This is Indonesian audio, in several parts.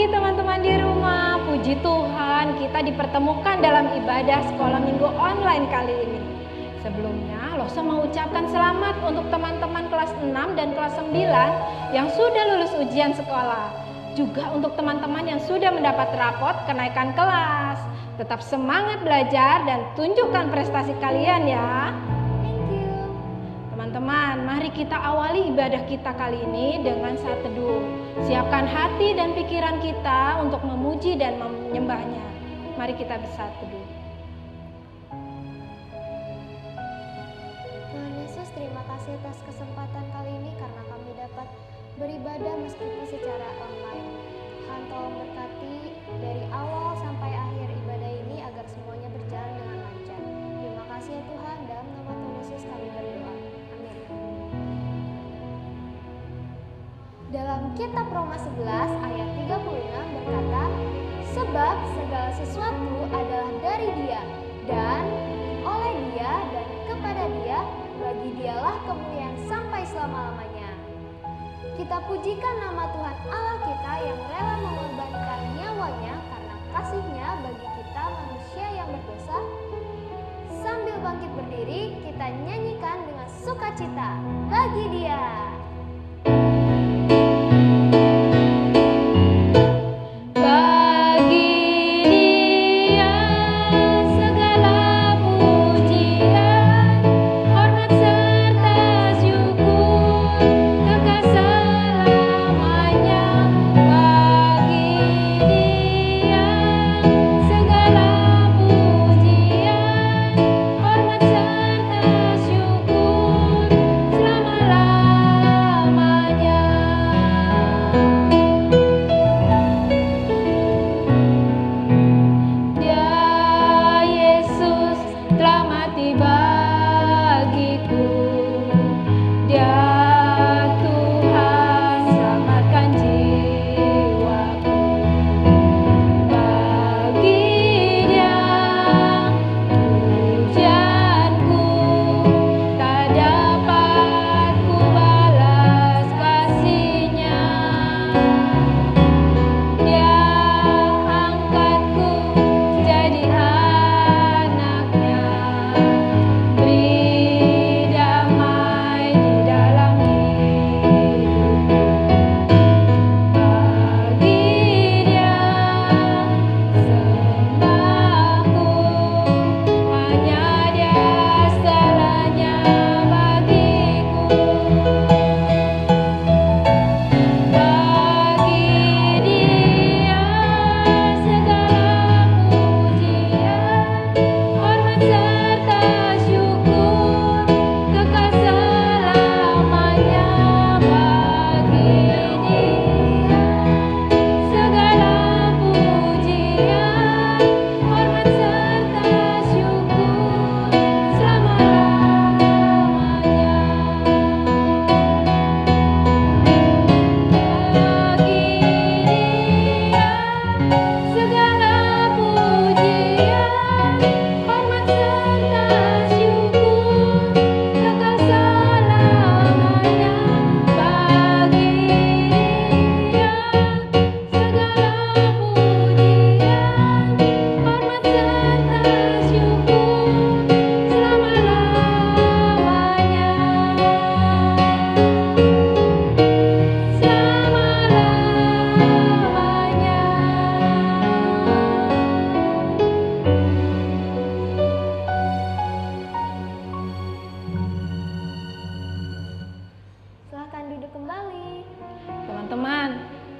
Teman-teman di rumah, puji Tuhan kita dipertemukan dalam ibadah sekolah minggu online kali ini. Sebelumnya, Losa mau ucapkan selamat untuk teman-teman kelas 6 dan kelas 9 yang sudah lulus ujian sekolah. Juga untuk teman-teman yang sudah mendapat rapot kenaikan kelas. Tetap semangat belajar dan tunjukkan prestasi kalian ya. Teman-teman, mari kita awali ibadah kita kali ini dengan saat teduh. Siapkan hati dan pikiran kita untuk memuji dan menyembahnya. Mari kita bersaat teduh. Tuhan Yesus, terima kasih atas kesempatan kali ini karena kami dapat beribadah meskipun secara online. Tuhan tolong berkati dari awal sampai akhir ibadah ini agar semuanya berjalan dengan lancar. Terima kasih ya Tuhan, dalam nama Tuhan Yesus kami berdoa. Dalam kitab Roma 11 ayat 36 berkata, sebab segala sesuatu adalah dari Dia, dan oleh Dia, dan kepada Dia, bagi Dialah kemuliaan sampai selama-lamanya. Kita pujikan nama Tuhan Allah kita yang rela mengorbankan nyawanya karena kasih-Nya bagi kita manusia yang berdosa. Sambil bangkit berdiri, kita nyanyikan dengan sukacita bagi Dia.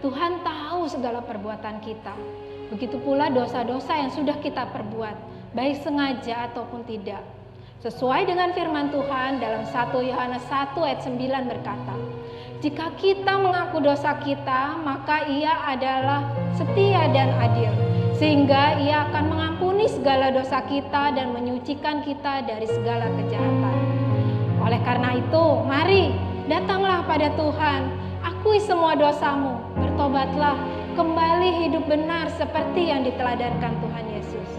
Tuhan tahu segala perbuatan kita. Begitu pula dosa-dosa yang sudah kita perbuat, baik sengaja ataupun tidak. Sesuai dengan firman Tuhan dalam 1 Yohanes 1 ayat 9 berkata, jika kita mengaku dosa kita, maka Ia adalah setia dan adil, sehingga Ia akan mengampuni segala dosa kita dan menyucikan kita dari segala kejahatan. Oleh karena itu, mari datanglah pada Tuhan, akui semua dosamu, bertobatlah, kembali hidup benar seperti yang diteladankan Tuhan Yesus.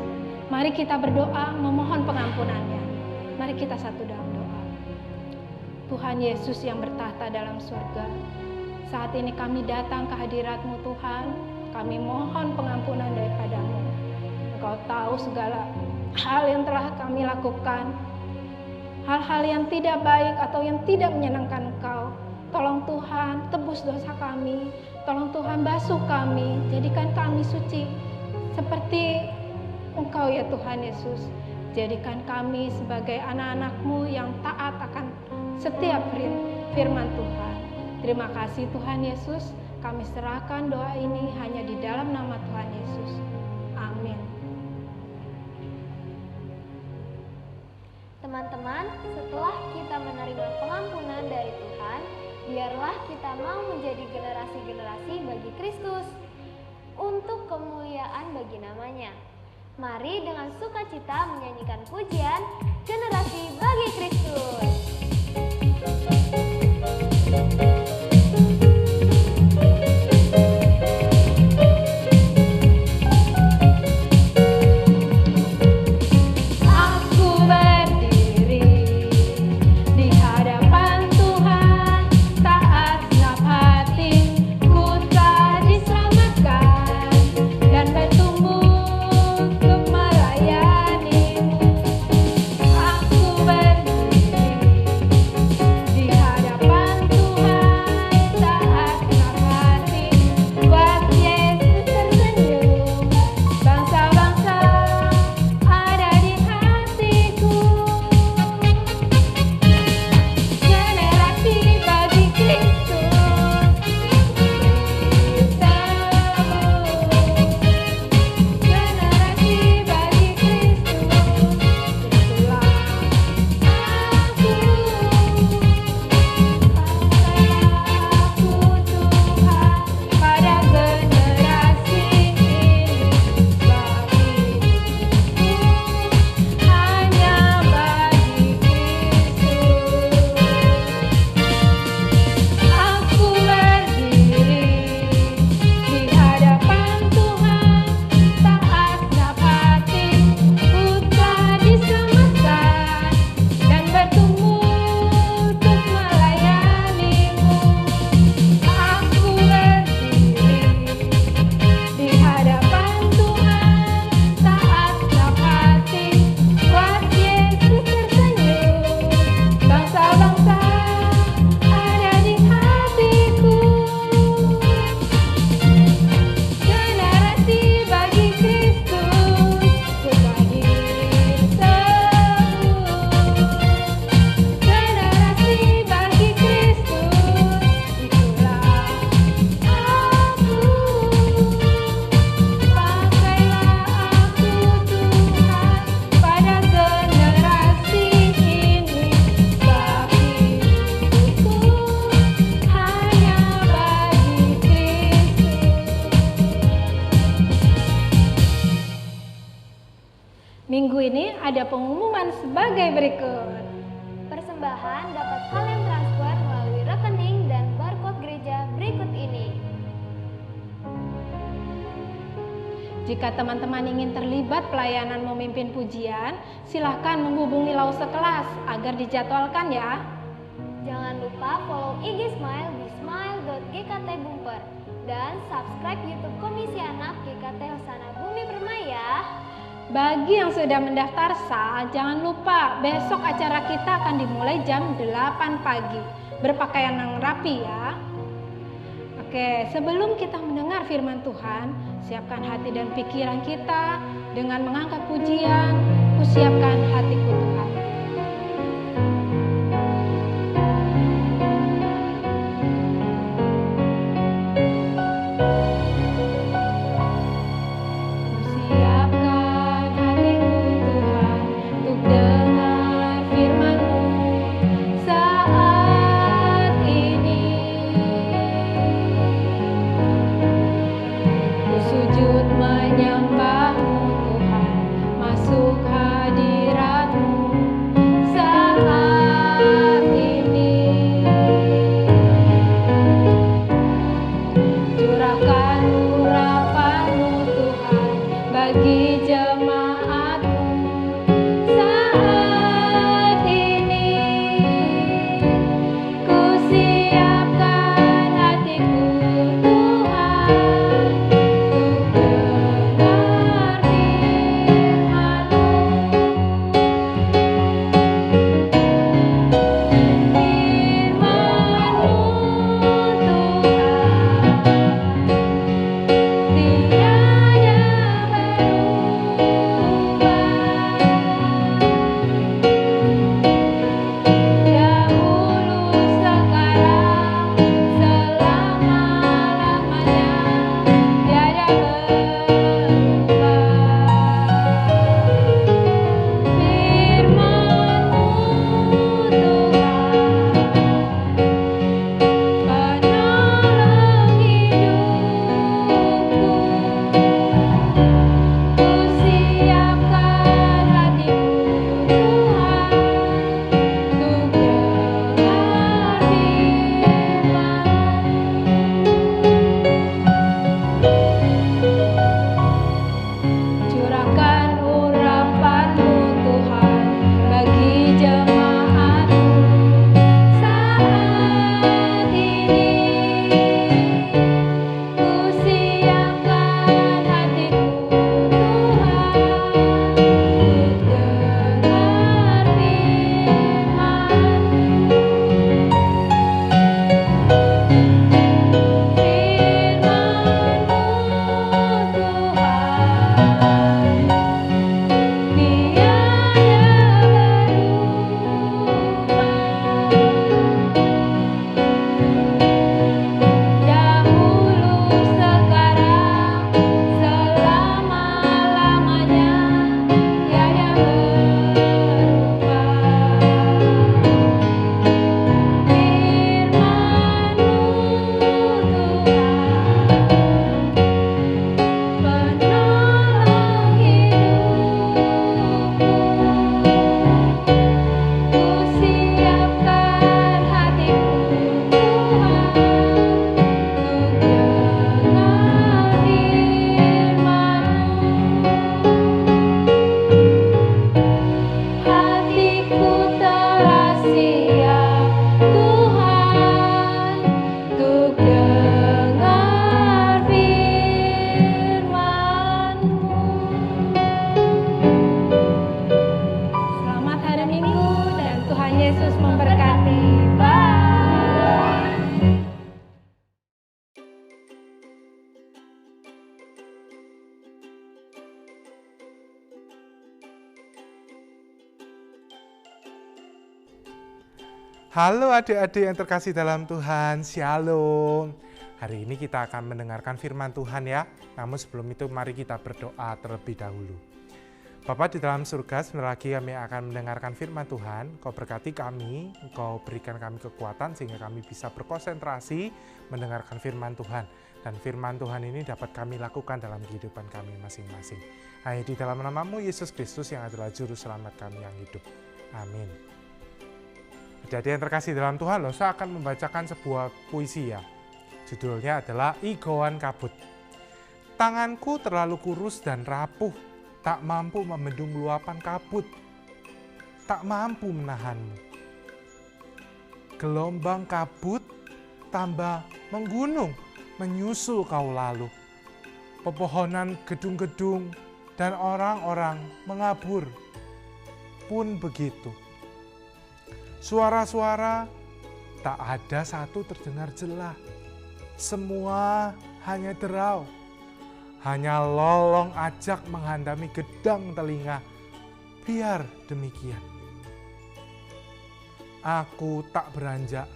Mari kita berdoa memohon pengampunannya. Mari kita satu dalam doa. Tuhan Yesus yang bertahta dalam surga, saat ini kami datang ke hadirat-Mu Tuhan, kami mohon pengampunan daripada-Mu. Engkau tahu segala hal yang telah kami lakukan, hal-hal yang tidak baik atau yang tidak menyenangkan Engkau. Tolong Tuhan, tebus dosa kami. Tolong Tuhan, basuh kami. Jadikan kami suci seperti Engkau ya Tuhan Yesus. Jadikan kami sebagai anak-anak-Mu yang taat akan setiap firman Tuhan. Terima kasih Tuhan Yesus. Kami serahkan doa ini hanya di dalam nama Tuhan Yesus. Amin. Teman-teman, setelah kita menerima pengampunan dari Tuhan, biarlah kita mau menjadi generasi-generasi bagi Kristus untuk kemuliaan bagi namanya. Mari dengan sukacita menyanyikan pujian Generasi Bagi Kristus. Minggu ini ada pengumuman sebagai berikut. Persembahan dapat kalian transfer melalui rekening dan barcode gereja berikut ini. Jika teman-teman ingin terlibat pelayanan memimpin pujian, silahkan menghubungi Lause Kelas agar dijadwalkan ya. Jangan lupa follow IG Smile di smile.gktbumper dan subscribe YouTube Komisi Anak GKT Hosana Bumi Permai ya. Bagi yang sudah mendaftar sah, jangan lupa besok acara kita akan dimulai jam 8 pagi. Berpakaian yang rapi ya. Oke, sebelum kita mendengar firman Tuhan, siapkan hati dan pikiran kita dengan mengangkat pujian. Kusiapkan hatiku Tuhan. Menyembahmu Tuhan, masuk hadirat-Mu. Halo adik-adik yang terkasih dalam Tuhan, Shalom. Hari ini kita akan mendengarkan firman Tuhan ya. Namun sebelum itu mari kita berdoa terlebih dahulu. Bapa di dalam surga, sebentar lagi kami akan mendengarkan firman Tuhan. Kau berkati kami, Kau berikan kami kekuatan sehingga kami bisa berkonsentrasi mendengarkan firman Tuhan. Dan firman Tuhan ini dapat kami lakukan dalam kehidupan kami masing-masing. Hanya di dalam nama-Mu Yesus Kristus yang adalah Juru Selamat kami yang hidup. Amin. Jadi yang terkasih dalam Tuhan, saya akan membacakan sebuah puisi ya. Judulnya adalah Igoan Kabut. Tanganku terlalu kurus dan rapuh, tak mampu membendung luapan kabut, tak mampu menahanmu. Gelombang kabut tambah menggunung, menyusul kau lalu. Pepohonan gedung-gedung dan orang-orang mengabur. Pun begitu. Suara-suara tak ada satu terdengar jelas. Semua hanya derau. Hanya lolong ajak menghandami gedang telinga. Biar demikian. Aku tak beranjak,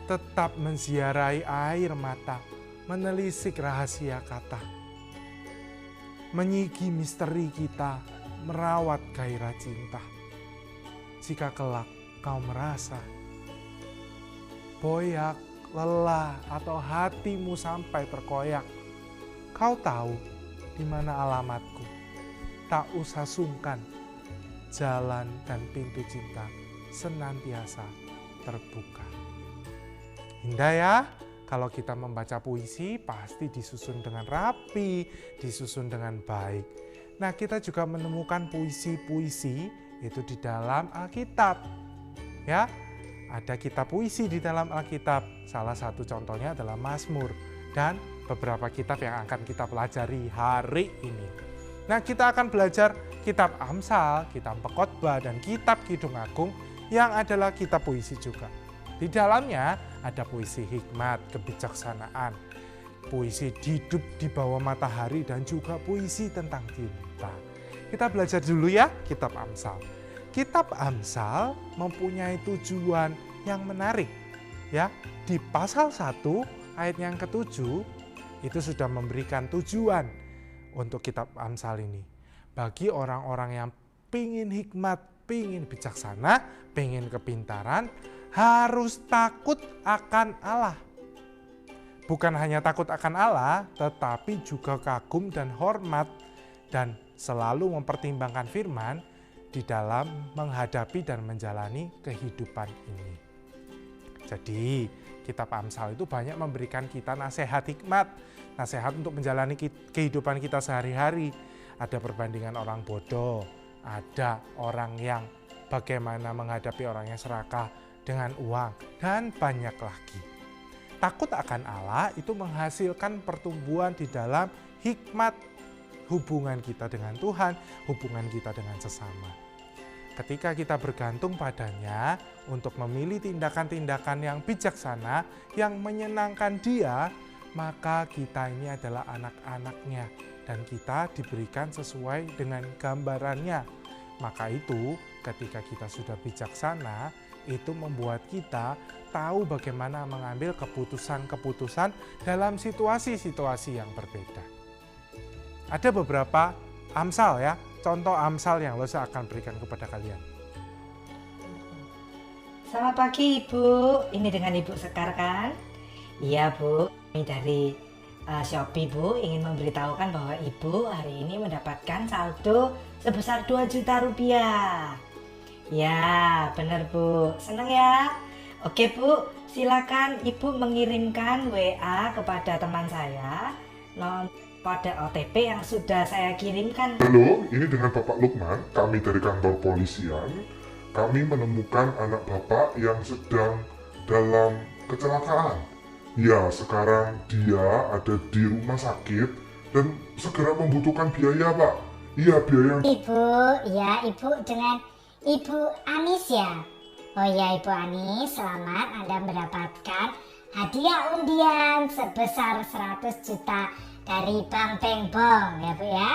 tetap menziarahi air mata, menelisik rahasia kata. Menyigi misteri kita, merawat gairah cinta. Jika kelak kau merasa boyak, lelah, atau hatimu sampai terkoyak, kau tahu di mana alamatku. Tak usah sungkan, jalan dan pintu cinta senantiasa terbuka. Indah ya, kalau kita membaca puisi pasti disusun dengan rapi, disusun dengan baik. Nah, kita juga menemukan puisi-puisi itu di dalam Alkitab. Ya, ada kitab puisi di dalam Alkitab. Salah satu contohnya adalah Mazmur dan beberapa kitab yang akan kita pelajari hari ini. Nah, kita akan belajar kitab Amsal, kitab Pekotbah, dan kitab Kidung Agung yang adalah kitab puisi juga. Di dalamnya ada puisi hikmat, kebijaksanaan, puisi hidup di bawah matahari, dan juga puisi tentang cinta. Kita belajar dulu ya kitab Amsal. Kitab Amsal mempunyai tujuan yang menarik. Ya, di pasal 1 ayat yang ke-7 itu sudah memberikan tujuan untuk kitab Amsal ini. Bagi orang-orang yang pingin hikmat, pingin bijaksana, pingin kepintaran, harus takut akan Allah. Bukan hanya takut akan Allah, tetapi juga kagum dan hormat dan selalu mempertimbangkan firman di dalam menghadapi dan menjalani kehidupan ini. Jadi, kitab Amsal itu banyak memberikan kita nasihat hikmat, nasihat untuk menjalani kehidupan kita sehari-hari. Ada perbandingan orang bodoh, ada orang yang bagaimana menghadapi orang yang serakah dengan uang, dan banyak lagi. Takut akan Allah itu menghasilkan pertumbuhan di dalam hikmat, hubungan kita dengan Tuhan, hubungan kita dengan sesama. Ketika kita bergantung padanya untuk memilih tindakan-tindakan yang bijaksana, yang menyenangkan Dia, maka kita ini adalah anak-anaknya dan kita diberikan sesuai dengan gambarannya. Maka itu ketika kita sudah bijaksana, itu membuat kita tahu bagaimana mengambil keputusan-keputusan dalam situasi-situasi yang berbeda. Ada beberapa Amsal ya, contoh Amsal yang Losa akan berikan kepada kalian. Selamat pagi Ibu, ini dengan Ibu Sekar kan? Iya Bu, ini dari Shopee Bu, ingin memberitahukan bahwa Ibu hari ini mendapatkan saldo sebesar 2 juta rupiah. Ya benar Bu, senang ya? Oke Bu, silakan Ibu mengirimkan WA kepada teman saya pada OTP yang sudah saya kirimkan. Halo, ini dengan Bapak Lukman, kami dari kantor polisian. Kami menemukan anak Bapak yang sedang dalam kecelakaan. Ya, sekarang dia ada di rumah sakit dan segera membutuhkan biaya, Pak. Iya, biaya. Ibu, ya Ibu dengan Ibu Anis ya. Oh ya Ibu Anis, selamat Anda mendapatkan hadiah undian sebesar 100 juta dari Bank Beng Bong ya Bu ya.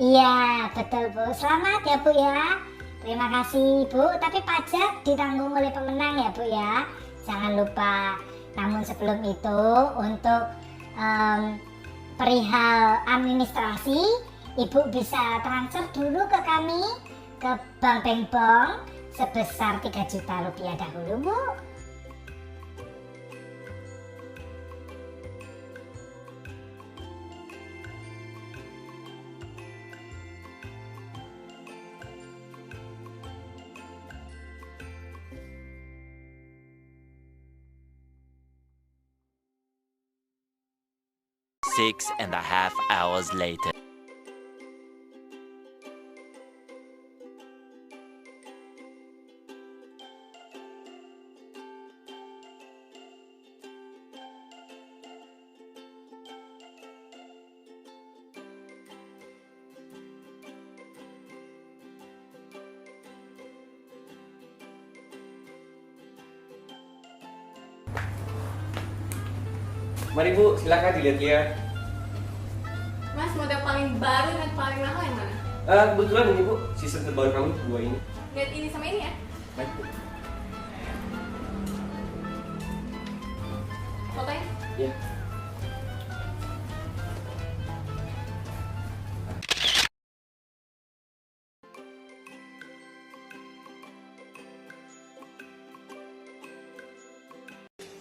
Iya betul Bu, selamat ya Bu ya. Terima kasih Bu, tapi pajak ditanggung oleh pemenang ya Bu ya. Jangan lupa. Namun sebelum itu untuk perihal administrasi, Ibu bisa transfer dulu ke kami ke Bank Bengkong sebesar 3 juta rupiah dahulu Bu. Six and a half hours later. Mari Bu, silakan dilihat ya. Mas, model paling baru dan paling mahal yang mana? Kebetulan ini Bu, season terbaru kami dua ini. Lihat ini sama ini ya. Baik Bu. Fotonya. Ya.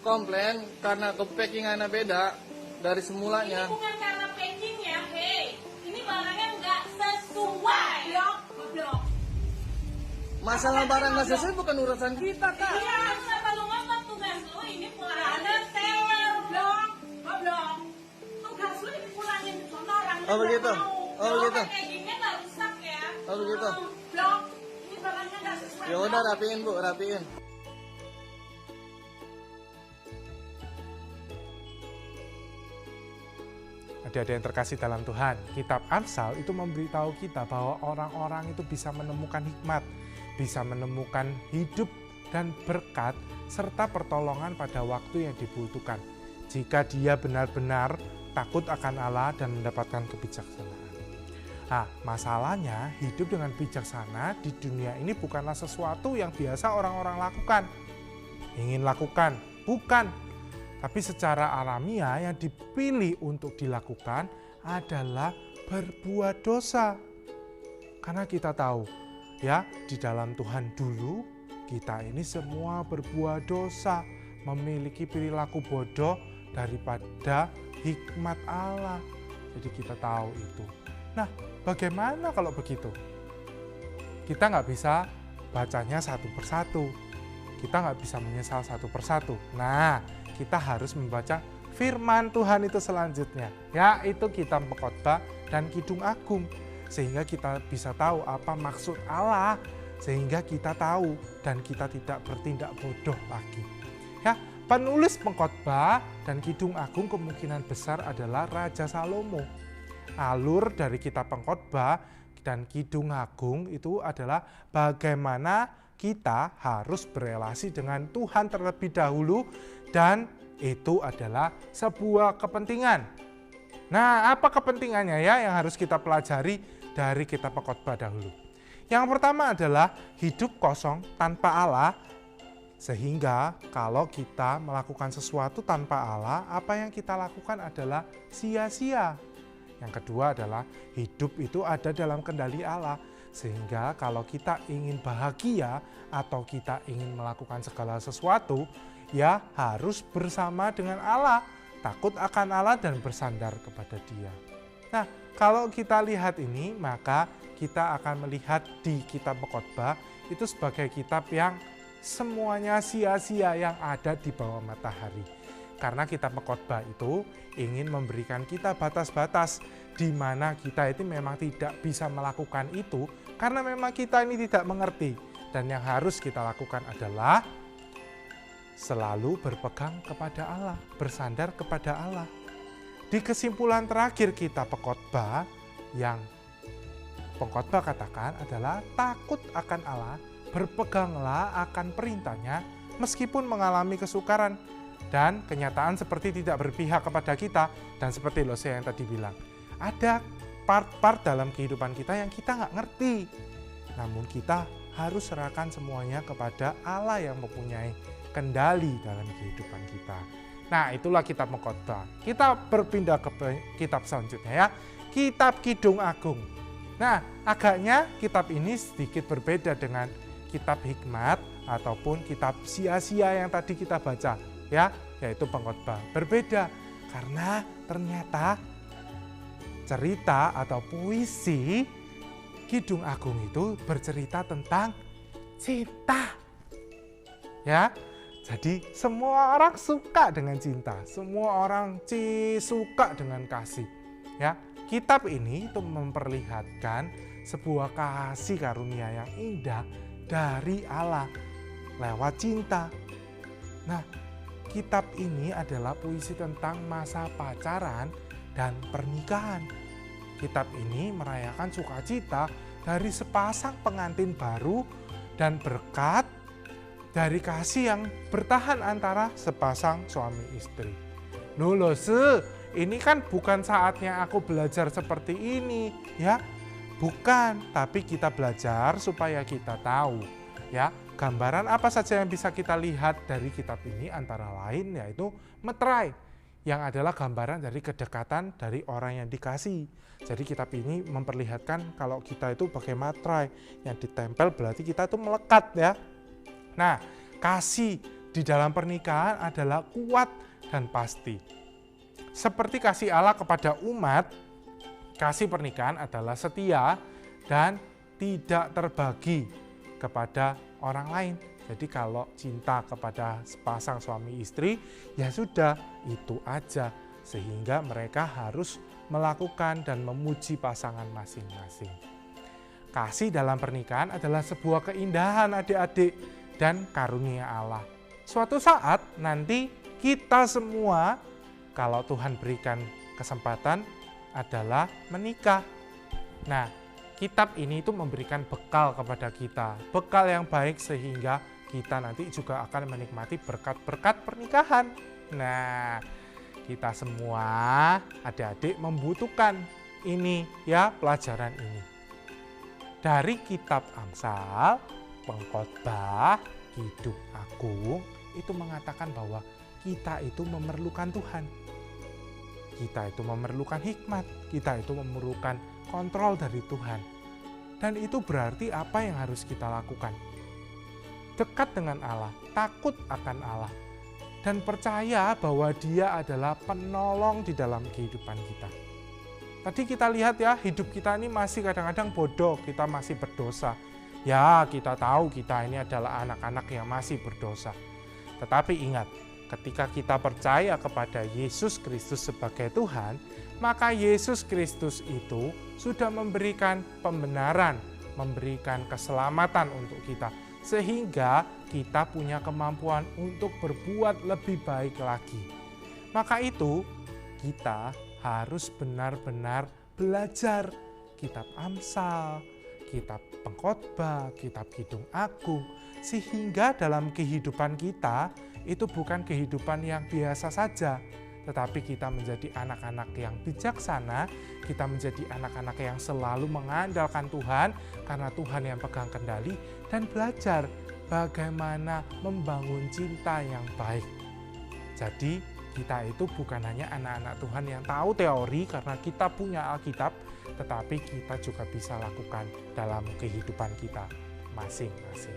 Komplain karena kepackingannya beda dari semulanya. Ini bukan karena packingnya, hei. Ini barangnya nggak sesuai. Blok. Masalah barang nggak sesuai bukan urusan kita, Kak. Iya, kenapa lu ngomong tugas lu ini pulangnya seller, blok. Tugas lu dipulangin sama orang. Oh, begitu. Oh, begitu. Packingnya nggak rusak ya. Oh, begitu. Blok. Ini barangnya nggak sesuai. Ya udah rapiin Bu, rapiin. Adik-adik yang terkasih dalam Tuhan, kitab Amsal itu memberitahu kita bahwa orang-orang itu bisa menemukan hikmat, bisa menemukan hidup dan berkat, serta pertolongan pada waktu yang dibutuhkan. Jika dia benar-benar takut akan Allah dan mendapatkan kebijaksanaan. Nah, masalahnya hidup dengan bijaksana di dunia ini bukanlah sesuatu yang biasa orang-orang lakukan. Ingin lakukan, bukan. Tapi secara alamiah yang dipilih untuk dilakukan adalah berbuat dosa. Karena kita tahu ya, di dalam Tuhan dulu kita ini semua berbuat dosa, memiliki perilaku bodoh daripada hikmat Allah. Jadi kita tahu itu. Nah, bagaimana kalau begitu? Kita nggak bisa bacanya satu persatu. Kita nggak bisa menyesal satu persatu. Nah, kita harus membaca firman Tuhan itu selanjutnya, yaitu kitab Pengkhotbah dan Kidung Agung, sehingga kita bisa tahu apa maksud Allah, sehingga kita tahu dan kita tidak bertindak bodoh lagi. Ya, penulis Pengkhotbah dan Kidung Agung kemungkinan besar adalah Raja Salomo. Alur dari kitab Pengkhotbah dan Kidung Agung itu adalah bagaimana kita harus berelasi dengan Tuhan terlebih dahulu, dan itu adalah sebuah kepentingan. Nah, apa kepentingannya ya yang harus kita pelajari dari kitab Pengkhotbah dahulu? Yang pertama adalah hidup kosong tanpa Allah, sehingga kalau kita melakukan sesuatu tanpa Allah, apa yang kita lakukan adalah sia-sia. Yang kedua adalah hidup itu ada dalam kendali Allah, sehingga kalau kita ingin bahagia atau kita ingin melakukan segala sesuatu, ya harus bersama dengan Allah, takut akan Allah dan bersandar kepada Dia. Nah, kalau kita lihat ini, maka kita akan melihat di kitab Pengkhotbah itu sebagai kitab yang semuanya sia-sia yang ada di bawah matahari. Karena kitab Pengkhotbah itu ingin memberikan kita batas-batas di mana kita itu memang tidak bisa melakukan itu karena memang kita ini tidak mengerti. Dan yang harus kita lakukan adalah selalu berpegang kepada Allah, bersandar kepada Allah. Di kesimpulan terakhir kitab Pengkhotbah yang Pengkhotbah katakan adalah takut akan Allah, berpeganglah akan perintahnya meskipun mengalami kesukaran dan kenyataan seperti tidak berpihak kepada kita. Dan seperti Lose yang tadi bilang, ada part-part dalam kehidupan kita yang kita nggak ngerti, namun kita harus serahkan semuanya kepada Allah yang mempunyai kendali dalam kehidupan kita. Nah, itulah kitab Pengkhotbah. Kita berpindah ke kitab selanjutnya ya, kitab Kidung Agung. Nah, agaknya kitab ini sedikit berbeda dengan kitab Hikmat ataupun kitab sia-sia yang tadi kita baca ya, yaitu Pengkhotbah. Berbeda karena ternyata cerita atau puisi Kidung Agung itu bercerita tentang cinta. Ya. Jadi semua orang suka dengan cinta, semua orang suka dengan kasih. Ya, kitab ini itu memperlihatkan sebuah kasih karunia yang indah dari Allah lewat cinta. Nah, kitab ini adalah puisi tentang masa pacaran dan pernikahan. Kitab ini merayakan sukacita dari sepasang pengantin baru dan berkat dari kasih yang bertahan antara sepasang suami istri. Loh, ini kan bukan saatnya aku belajar seperti ini, ya. Bukan, tapi kita belajar supaya kita tahu, ya. Gambaran apa saja yang bisa kita lihat dari kitab ini antara lain yaitu meterai, yang adalah gambaran dari kedekatan dari orang yang dikasih. Jadi kitab ini memperlihatkan kalau kita itu pakai materai yang ditempel berarti kita itu melekat ya. Nah, kasih di dalam pernikahan adalah kuat dan pasti. Seperti kasih Allah kepada umat, kasih pernikahan adalah setia dan tidak terbagi kepada orang lain. Jadi kalau cinta kepada sepasang suami istri, ya sudah, itu aja. Sehingga mereka harus melakukan dan memuji pasangan masing-masing. Kasih dalam pernikahan adalah sebuah keindahan adik-adik dan karunia Allah. Suatu saat nanti kita semua, kalau Tuhan berikan kesempatan, adalah menikah. Nah, kitab ini itu memberikan bekal kepada kita, bekal yang baik sehingga kita nanti juga akan menikmati berkat-berkat pernikahan. Nah, kita semua adik-adik membutuhkan ini ya, pelajaran ini. Dari kitab Amsal, Pengkhotbah, Kidung Agung itu mengatakan bahwa kita itu memerlukan Tuhan. Kita itu memerlukan hikmat, kita itu memerlukan kontrol dari Tuhan. Dan itu berarti apa yang harus kita lakukan? Dekat dengan Allah, takut akan Allah, dan percaya bahwa Dia adalah penolong di dalam kehidupan kita. Tadi kita lihat ya, hidup kita ini masih kadang-kadang bodoh, kita masih berdosa. Ya, kita tahu kita ini adalah anak-anak yang masih berdosa. Tetapi ingat, ketika kita percaya kepada Yesus Kristus sebagai Tuhan, maka Yesus Kristus itu sudah memberikan pembenaran, memberikan keselamatan untuk kita. Sehingga kita punya kemampuan untuk berbuat lebih baik lagi. Maka itu, kita harus benar-benar belajar kitab Amsal, kitab Pengkhotbah, kitab Kidung Agung, sehingga dalam kehidupan kita itu bukan kehidupan yang biasa saja, tetapi kita menjadi anak-anak yang bijaksana, kita menjadi anak-anak yang selalu mengandalkan Tuhan, karena Tuhan yang pegang kendali, dan belajar bagaimana membangun cinta yang baik. Jadi kita itu bukan hanya anak-anak Tuhan yang tahu teori karena kita punya Alkitab, tetapi kita juga bisa lakukan dalam kehidupan kita masing-masing.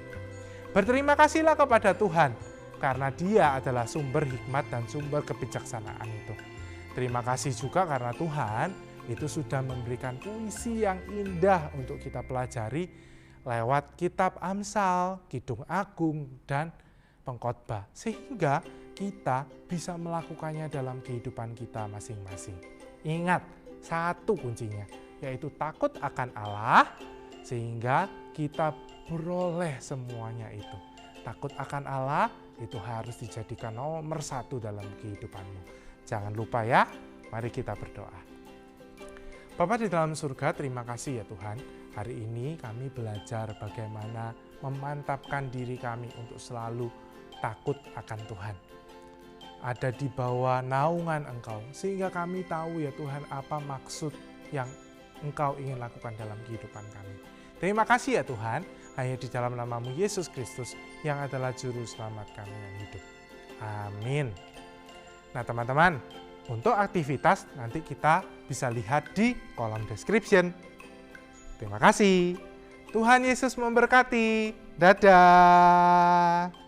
Berterima kasihlah kepada Tuhan karena Dia adalah sumber hikmat dan sumber kebijaksanaan itu. Terima kasih juga karena Tuhan itu sudah memberikan puisi yang indah untuk kita pelajari lewat kitab Amsal, Kidung Agung, dan Pengkhotbah. Sehingga kita bisa melakukannya dalam kehidupan kita masing-masing. Ingat, satu kuncinya, yaitu takut akan Allah, sehingga kita beroleh semuanya itu. Takut akan Allah itu harus dijadikan nomor satu dalam kehidupanmu. Jangan lupa ya, mari kita berdoa. Bapa di dalam surga, terima kasih ya Tuhan. Hari ini kami belajar bagaimana memantapkan diri kami untuk selalu takut akan Tuhan. Ada di bawah naungan Engkau, sehingga kami tahu ya Tuhan apa maksud yang Engkau ingin lakukan dalam kehidupan kami. Terima kasih ya Tuhan, hanya di dalam nama-Mu Yesus Kristus yang adalah Juru Selamat kami yang hidup. Amin. Nah teman-teman, untuk aktivitas nanti kita bisa lihat di kolom description. Terima kasih. Tuhan Yesus memberkati. Dadah.